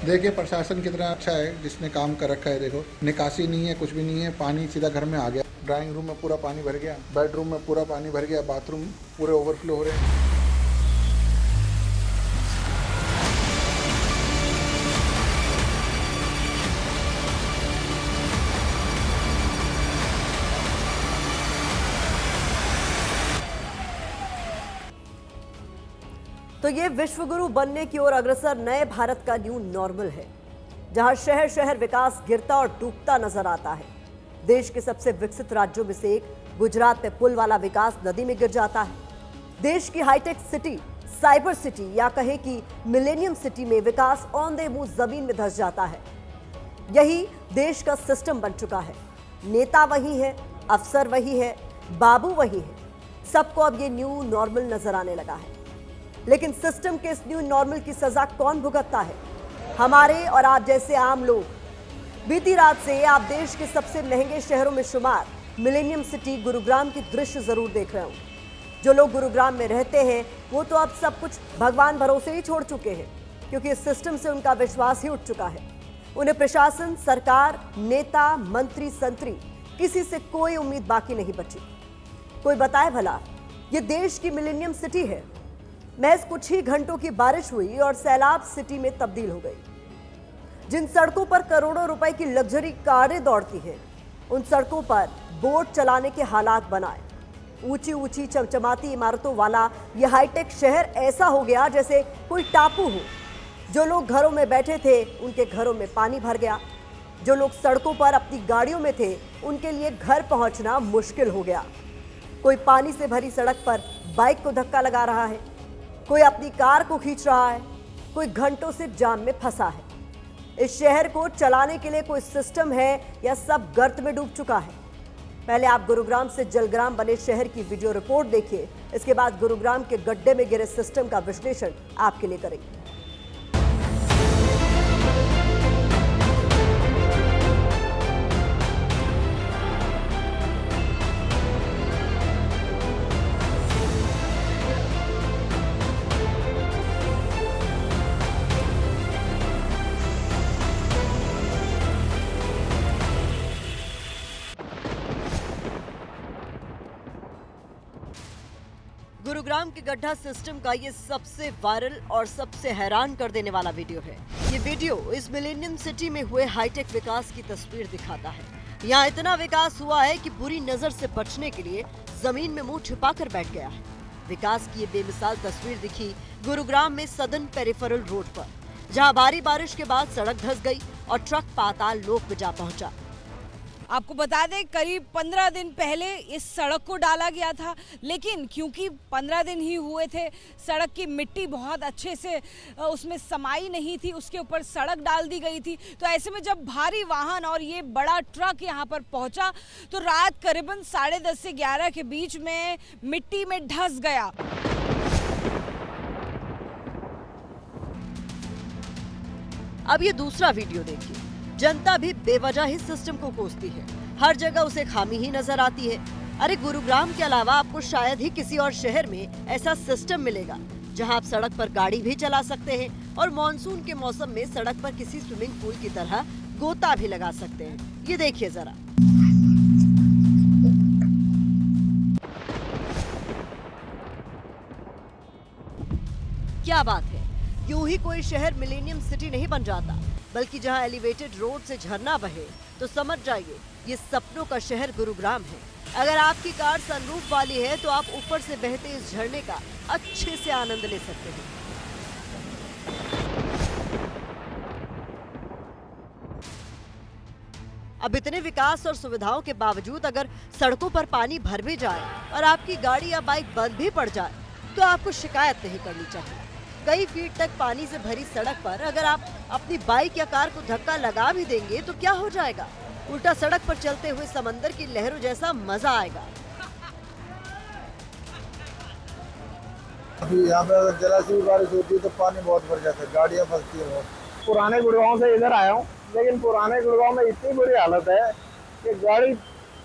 देखिए प्रशासन कितना अच्छा है जिसने काम कर रखा है। देखो निकासी नहीं है, कुछ भी नहीं है, पानी सीधा घर में आ गया। ड्राइंग रूम में पूरा पानी भर गया, बेडरूम में पूरा पानी भर गया, बाथरूम पूरे ओवरफ्लो हो रहे हैं। तो ये विश्वगुरु बनने की ओर अग्रसर नए भारत का न्यू नॉर्मल है, जहां शहर शहर विकास गिरता और डूबता नजर आता है। देश के सबसे विकसित राज्यों में से एक गुजरात में पुल वाला विकास नदी में गिर जाता है। देश की हाईटेक सिटी, साइबर सिटी या कहे कि मिलेनियम सिटी में विकास औंधे मुंह जमीन में धंस जाता है। यही देश का सिस्टम बन चुका है। नेता वही है, अफसर वही है, बाबू वही है। सबको अब ये न्यू नॉर्मल नजर आने लगा है। लेकिन सिस्टम के इस न्यू नॉर्मल की सजा कौन भुगतता है? हमारे और आप जैसे आम लोग। बीती रात से आप देश के सबसे महंगे शहरों में शुमार मिलेनियम सिटी गुरुग्राम की दृश्य जरूर देख रहे हो। जो लोग गुरुग्राम में रहते हैं वो तो अब सब कुछ भगवान भरोसे ही छोड़ चुके हैं, क्योंकि इस सिस्टम से उनका विश्वास ही उठ चुका है। उन्हें प्रशासन, सरकार, नेता, मंत्री, संतरी, किसी से कोई उम्मीद बाकी नहीं बची। कोई बताए भला, ये देश की मिलेनियम सिटी है। महज कुछ ही घंटों की बारिश हुई और सैलाब सिटी में तब्दील हो गई। जिन सड़कों पर करोड़ों रुपए की लग्जरी कारें दौड़ती हैं, उन सड़कों पर बोट चलाने के हालात बनाए। ऊंची ऊंची चमचमाती इमारतों वाला यह हाईटेक शहर ऐसा हो गया जैसे कोई टापू हो। जो लोग घरों में बैठे थे उनके घरों में पानी भर गया। जो लोग सड़कों पर अपनी गाड़ियों में थे उनके लिए घर पहुंचना मुश्किल हो गया। कोई पानी से भरी सड़क पर बाइक को धक्का लगा रहा है, कोई अपनी कार को खींच रहा है, कोई घंटों से जाम में फंसा है। इस शहर को चलाने के लिए कोई सिस्टम है या सब गर्त में डूब चुका है? पहले आप गुरुग्राम से जलग्राम बने शहर की वीडियो रिपोर्ट देखिए, इसके बाद गुरुग्राम के गड्ढे में गिरे सिस्टम का विश्लेषण आपके लिए करेंगे। गुरुग्राम के गड्ढा सिस्टम का ये सबसे वायरल और सबसे हैरान कर देने वाला वीडियो है। ये वीडियो इस मिलेनियम सिटी में हुए हाईटेक विकास की तस्वीर दिखाता है। यहाँ इतना विकास हुआ है कि बुरी नजर से बचने के लिए जमीन में मुंह छिपाकर बैठ गया है। विकास की ये बेमिसाल तस्वीर दिखी गुरुग्राम में सदर्न पेरिफेरल रोड पर, जहाँ भारी बारिश के बाद सड़क धंस गई और ट्रक पाताल लोक में जा पहुंचा। आपको बता दें करीब 15 दिन पहले इस सड़क को डाला गया था, लेकिन क्योंकि 15 दिन ही हुए थे, सड़क की मिट्टी बहुत अच्छे से उसमें समाई नहीं थी, उसके ऊपर सड़क डाल दी गई थी। तो ऐसे में जब भारी वाहन और ये बड़ा ट्रक यहाँ पर पहुंचा तो रात करीबन 10:30 से 11 के बीच में मिट्टी में धंस गया। अब ये दूसरा वीडियो देखिए। जनता भी बेवजह ही सिस्टम को कोसती है, हर जगह उसे खामी ही नजर आती है। अरे गुरुग्राम के अलावा आपको शायद ही किसी और शहर में ऐसा सिस्टम मिलेगा जहां आप सड़क पर गाड़ी भी चला सकते हैं और मॉनसून के मौसम में सड़क पर किसी स्विमिंग पूल की तरह गोता भी लगा सकते हैं। ये देखिए जरा। क्या बात है, यूं ही कोई शहर मिलेनियम सिटी नहीं बन जाता, बल्कि जहां एलिवेटेड रोड से झरना बहे तो समझ जाइए ये सपनों का शहर गुरुग्राम है। अगर आपकी कार सनरूफ वाली है तो आप ऊपर से बहते इस झरने का अच्छे से आनंद ले सकते हैं। अब इतने विकास और सुविधाओं के बावजूद अगर सड़कों पर पानी भर भी जाए और आपकी गाड़ी या बाइक बंद भी पड़ जाए तो आपको शिकायत नहीं करनी चाहिए। कई फीट तक पानी से भरी सड़क पर अगर आप अपनी बाइक या कार को धक्का लगा भी देंगे तो क्या हो जाएगा? उल्टा सड़क पर चलते हुए समंदर की लहरों जैसा मजा आएगा। अभी यहाँ पे अगर जरा सी बारिश होती है तो पानी बहुत भर जाता है, गाड़ियाँ फंसती है। पुराने गुड़गांव से इधर आया हूँ, लेकिन पुराने गुड़गांव में इतनी बुरी हालत है कि गाड़ी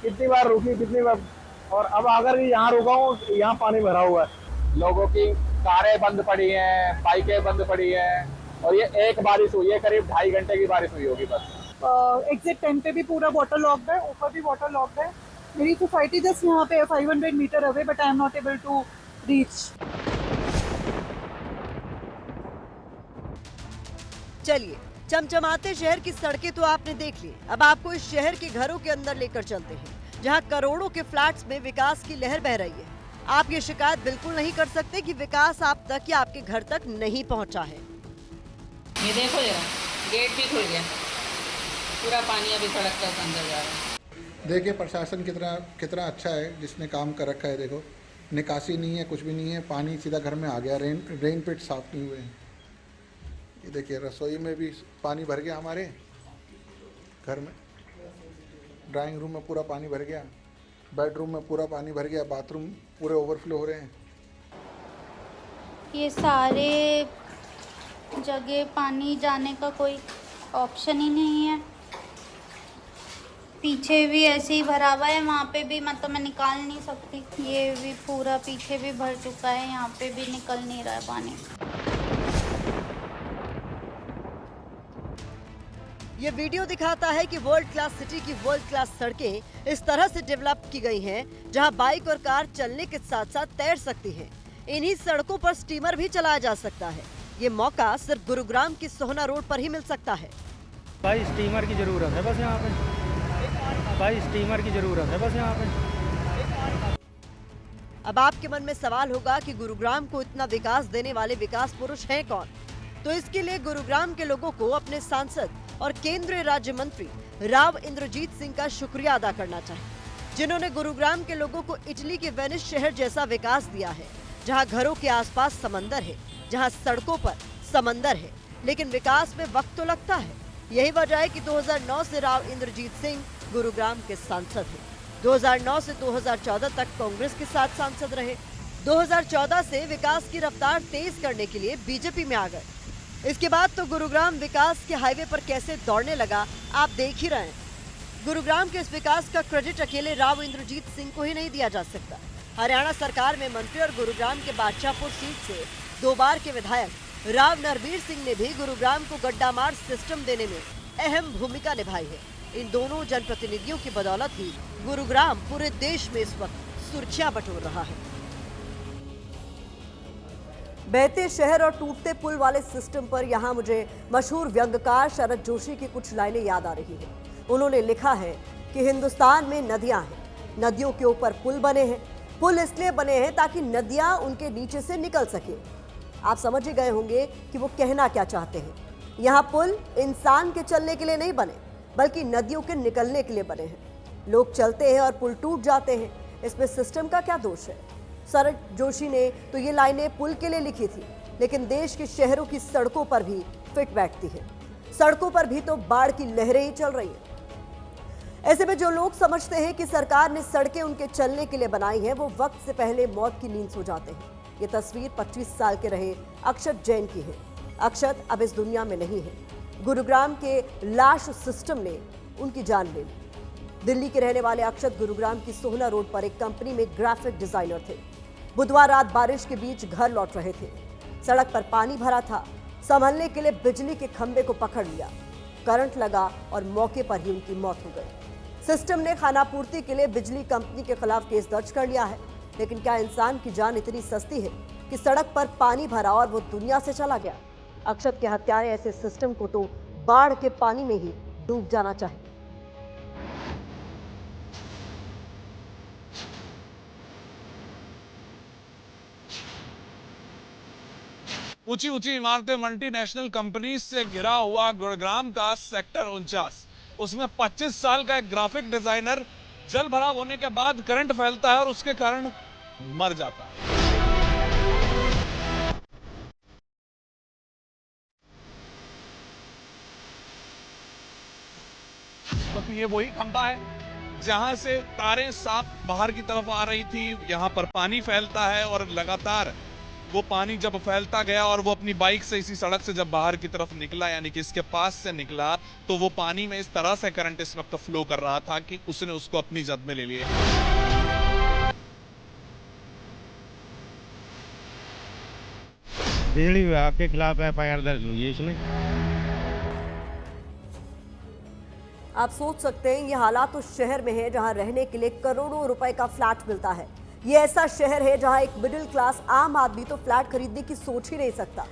कितनी बार रुकी, कितनी बार, और अब अगर यहाँ रुका हूँ यहाँ पानी भरा हुआ है। लोगों की कारें बंद पड़ी हैं, बाइकें बंद पड़ी हैं, और ये एक बारिश हुई है, करीब 2.5 घंटे की बारिश हुई होगी बस। एग्जिट 10 पे भी पूरा वाटर लॉक्ड है, ऊपर भी वाटर लॉक्ड है। मेरी सोसाइटी जस्ट यहाँ पे 500 metre away, but I am not able to reach. चलिए, चमचमाते शहर की सड़कें तो आपने देख ली, अब आपको इस शहर के घरों के अंदर लेकर चलते हैं, जहां करोड़ों के फ्लैट्स में विकास की लहर बह रही है। आप ये शिकायत बिल्कुल नहीं कर सकते कि विकास आप तक या आपके घर तक नहीं पहुंचा है। ये देखो जरा, गेट भी खुल गया, पूरा पानी अभी सड़क तक अंदर जा रहा है। देखिए प्रशासन कितना अच्छा है जिसने काम कर रखा है। देखो निकासी नहीं है, कुछ भी नहीं है, पानी सीधा घर में आ गया। रेन पिट साफ नहीं हुए हैं। ये देखिए रसोई में भी पानी भर गया, हमारे घर में ड्राइंग रूम में पूरा पानी भर गया, बेडरूम में पूरा पानी भर गया, बाथरूम पूरे ओवरफ्लो हो रहे हैं। ये सारे जगह पानी जाने का कोई ऑप्शन ही नहीं है। पीछे भी ऐसे ही भरा हुआ है, वहाँ पे भी मतलब मैं निकाल नहीं सकती। ये भी पूरा पीछे भी भर चुका है, यहाँ पे भी निकल नहीं रहा है पानी। ये वीडियो दिखाता है कि वर्ल्ड क्लास सिटी की वर्ल्ड क्लास सड़कें इस तरह से डेवलप की गई हैं, जहां बाइक और कार चलने के साथ साथ तैर सकती हैं। इन्हीं सड़कों पर स्टीमर भी चलाया जा सकता है। ये मौका सिर्फ गुरुग्राम की सोहना रोड पर ही मिल सकता है। भाई स्टीमर की जरूरत है बस यहाँ पे, भाई स्टीमर की जरूरत है बस यहाँ पे। अब आपके मन में सवाल होगा कि गुरुग्राम को इतना विकास देने वाले विकास पुरुष हैं कौन? तो इसके लिए गुरुग्राम के लोगों को अपने सांसद और केंद्रीय राज्य मंत्री राव इंद्रजीत सिंह का शुक्रिया अदा करना चाहिए, जिन्होंने गुरुग्राम के लोगों को इटली के वेनिस शहर जैसा विकास दिया है, जहां घरों के आसपास समंदर है, जहां सड़कों पर समंदर है, लेकिन विकास में वक्त तो लगता है। यही वजह है कि 2009 से राव इंद्रजीत सिंह गुरुग्राम के सांसद हैं। 2009 से 2014 तक कांग्रेस के साथ सांसद रहे। 2014 से विकास की रफ्तार तेज करने के लिए बीजेपी में आ गए। इसके बाद तो गुरुग्राम विकास के हाईवे पर कैसे दौड़ने लगा, आप देख ही रहे हैं। गुरुग्राम के इस विकास का क्रेडिट अकेले राव इंद्रजीत सिंह को ही नहीं दिया जा सकता। हरियाणा सरकार में मंत्री और गुरुग्राम के बादशाहपुर सीट से 2 बार के विधायक राव नरबीर सिंह ने भी गुरुग्राम को गड्ढामार सिस्टम देने में अहम भूमिका निभाई है। इन दोनों जनप्रतिनिधियों की बदौलत ही गुरुग्राम पूरे देश में इस वक्त सुर्खियां बटोर रहा है। बहते शहर और टूटते पुल वाले सिस्टम पर यहाँ मुझे मशहूर व्यंग्यकार शरद जोशी की कुछ लाइनें याद आ रही हैं। उन्होंने लिखा है कि हिंदुस्तान में नदियां हैं, नदियों के ऊपर पुल बने हैं। पुल इसलिए बने हैं ताकि नदियां उनके नीचे से निकल सके। आप समझ ही गए होंगे कि वो कहना क्या चाहते हैं। यहाँ पुल इंसान के चलने के लिए नहीं बने, बल्कि नदियों के निकलने के लिए बने हैं। लोग चलते हैं और पुल टूट जाते हैं, इसमें सिस्टम का क्या दोष है? शरद जोशी ने तो ये लाइनें पुल के लिए लिखी थी, लेकिन देश के शहरों की सड़कों पर भी फिट बैठती है। सड़कों पर भी तो बाढ़ की लहरें ही चल रही हैं। ऐसे में जो लोग समझते हैं कि सरकार ने सड़कें उनके चलने के लिए बनाई हैं, वो वक्त से पहले मौत की नींद सो जाते हैं। ये तस्वीर 25 साल के रहे अक्षत जैन की है। अक्षत अब इस दुनिया में नहीं है। गुरुग्राम के लाश सिस्टम ने उनकी जान ले ली। दिल्ली के रहने वाले अक्षत गुरुग्राम की सोहना रोड पर एक कंपनी में ग्राफिक डिजाइनर थे। बुधवार रात बारिश के बीच घर लौट रहे थे। सड़क पर पानी भरा था। संभलने के लिए बिजली के खंभे को पकड़ लिया, करंट लगा और मौके पर ही उनकी मौत हो गई। सिस्टम ने खानापूर्ति के लिए बिजली कंपनी के खिलाफ केस दर्ज कर लिया है, लेकिन क्या इंसान की जान इतनी सस्ती है कि सड़क पर पानी भरा और वो दुनिया से चला गया? अक्षत के हत्यारे ऐसे सिस्टम को तो बाढ़ के पानी में ही डूब जाना चाहिए। ऊंची ऊंची इमारतें मल्टीनेशनल कंपनी से घिरा हुआ गुरुग्राम का सेक्टर 49, उसमें 25 साल का एक ग्राफिक डिजाइनर जल भराव होने के बाद करंट फैलता है और उसके कारण मर जाता है। तो ये वही खंभा है जहां से तारें साफ बाहर की तरफ आ रही थी। यहां पर पानी फैलता है और लगातार वो पानी जब फैलता गया और वो अपनी बाइक से इसी सड़क से जब बाहर की तरफ निकला, यानी कि इसके पास से निकला, तो वो पानी में इस तरह से करंट इस वक्त फ्लो कर रहा था कि उसने उसको अपनी जद में ले लिया। बिजली विभाग के खिलाफ FIR दर्ज हुई है इसमें। आप सोच सकते हैं ये हालात उस शहर में है जहां रहने के लिए करोड़ों रुपए का फ्लैट मिलता है। ये ऐसा शहर है जहां एक मिडिल क्लास आम आदमी तो फ्लैट खरीदने की सोच ही नहीं सकता।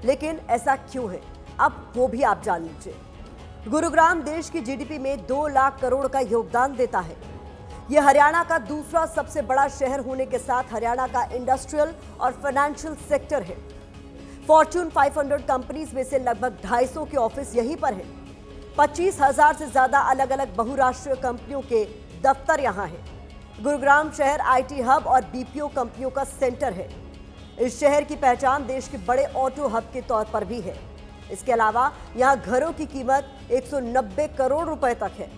लेकिन ऐसा क्यों है, अब वो भी आप जान लीजिए। गुरुग्राम देश की GDP में 2 लाख करोड़ का योगदान देता है। यह हरियाणा का दूसरा सबसे बड़ा शहर होने के साथ हरियाणा का इंडस्ट्रियल और फाइनेंशियल सेक्टर है। फॉर्च्यून 500 कंपनीज में से लगभग 250 के ऑफिस यहीं पर हैं। 25,000 से ज्यादा अलग अलग बहुराष्ट्रीय कंपनियों के दफ्तर यहां हैं। गुरुग्राम शहर IT हब और BPO कंपनियों का सेंटर है। इस शहर की पहचान देश के बड़े ऑटो हब के तौर पर भी है। इसके अलावा यहां घरों की कीमत 190 करोड़ रुपए तक है।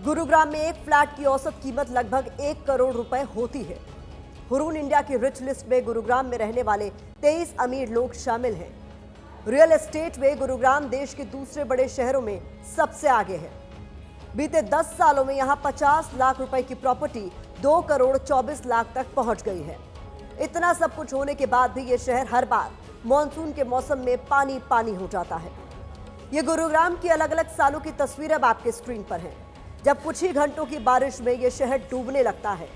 गुरुग्राम में एक फ्लैट की औसत कीमत लगभग 1 करोड़ रुपए होती है। हुरून इंडिया की रिच लिस्ट में गुरुग्राम में रहने वाले 23 अमीर लोग शामिल हैं। रियल एस्टेट में गुरुग्राम देश के दूसरे बड़े शहरों में सबसे आगे है। बीते 10 सालों में यहां 50 लाख रुपए की प्रॉपर्टी 2 करोड़ 24 लाख तक पहुंच गई है। इतना सब कुछ होने के बाद भी यह शहर हर बार मॉनसून के मौसम में पानी पानी हो जाता है। ये गुरुग्राम की अलग अलग सालों की तस्वीर अब आपके स्क्रीन पर है। जब कुछ ही घंटों की बारिश में यह शहर डूबने लगता है।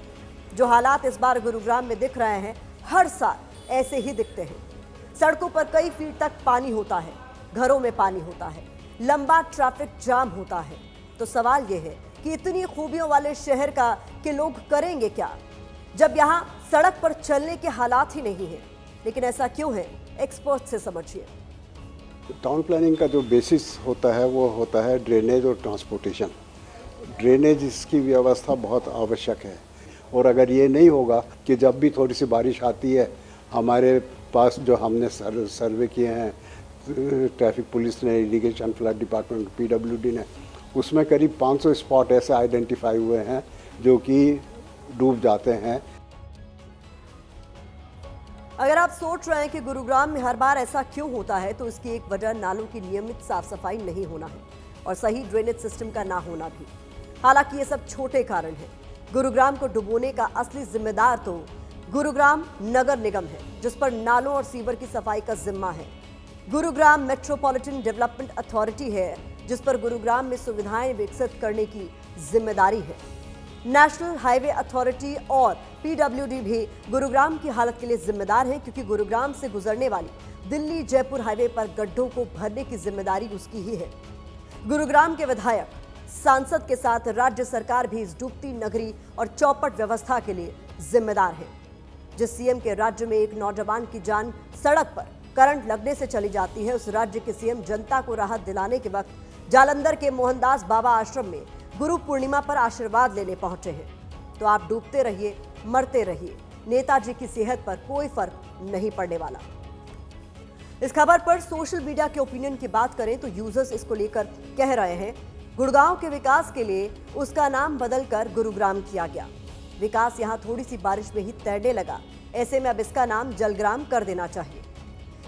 जो हालात इस बार गुरुग्राम में दिख रहे हैं, हर साल ऐसे ही दिखते हैं। सड़कों पर कई फीट तक पानी होता है, घरों में पानी होता है, लंबा ट्रैफिक जाम होता है। तो सवाल यह है कि इतनी खूबियों वाले शहर का कि लोग करेंगे क्या, जब यहाँ सड़क पर चलने के हालात ही नहीं है। लेकिन ऐसा क्यों है, एक्सपर्ट से समझिए। टाउन प्लानिंग का जो बेसिस होता है वो होता है ड्रेनेज और ट्रांसपोर्टेशन। ड्रेनेज इसकी व्यवस्था बहुत आवश्यक है, और अगर ये नहीं होगा कि जब भी थोड़ी सी बारिश आती है, हमारे पास जो हमने सर्वे किए हैं, ट्रैफिक पुलिस ने, इरिगेशन फ्लड डिपार्टमेंट, PWD ने, उसमें करीब 500 स्पॉट ऐसे आइडेंटिफाई हुए हैं जो कि डूब जाते हैं। अगर आप सोच रहे हैं कि गुरुग्राम में हर बार ऐसा क्यों होता है, तो इसकी एक वजह नालों की नियमित साफ सफाई नहीं होना है और सही ड्रेनेज सिस्टम का ना होना भी। हालांकि ये सब छोटे कारण हैं। गुरुग्राम को डुबोने का असली जिम्मेदार तो गुरुग्राम नगर निगम है, जिस पर नालों और सीवर की सफाई का जिम्मा है। गुरुग्राम मेट्रोपॉलिटन डेवलपमेंट अथॉरिटी है, जिस पर गुरुग्राम में सुविधाएं विकसित करने की जिम्मेदारी है। नेशनल हाईवे अथॉरिटी और PWD भी गुरुग्राम की हालत के लिए जिम्मेदार है, क्योंकि गुरुग्राम से गुजरने वाली दिल्ली जयपुर हाईवे पर गड्ढों को भरने की जिम्मेदारी उसकी ही है। गुरुग्राम के विधायक, सांसद के साथ राज्य सरकार भी इस डूबती नगरी और चौपट व्यवस्था के लिए जिम्मेदार है। जिस CM के राज्य में एक नौजवान की जान सड़क पर करंट लगने से चली जाती है, उस राज्य के CM जनता को राहत दिलाने के वक्त जालंधर के मोहनदास बाबा आश्रम में गुरु पूर्णिमा पर आशीर्वाद लेने पहुंचे हैं। तो आप डूबते रहिए, मरते रहिए, नेताजी की सेहत पर कोई फर्क नहीं पड़ने वाला। इस खबर पर सोशल मीडिया के ओपिनियन की बात करें तो यूजर्स इसको लेकर कह रहे हैं, गुड़गांव के विकास के लिए उसका नाम बदलकर गुरुग्राम किया गया। विकास यहां थोड़ी सी बारिश में ही तैरने लगा, ऐसे में अब इसका नाम जलग्राम कर देना चाहिए।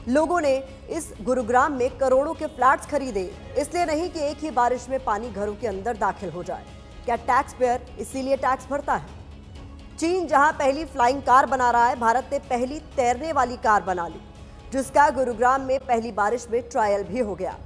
लोगों ने इस गुरुग्राम में करोड़ों के फ्लैट्स खरीदे, इसलिए नहीं कि एक ही बारिश में पानी घरों के अंदर दाखिल हो जाए। क्या टैक्स पेयर इसीलिए टैक्स भरता है? चीन जहां पहली फ्लाइंग कार बना रहा है, भारत ने पहली तैरने वाली कार बना ली, जिसका गुरुग्राम में पहली बारिश में ट्रायल भी हो गया।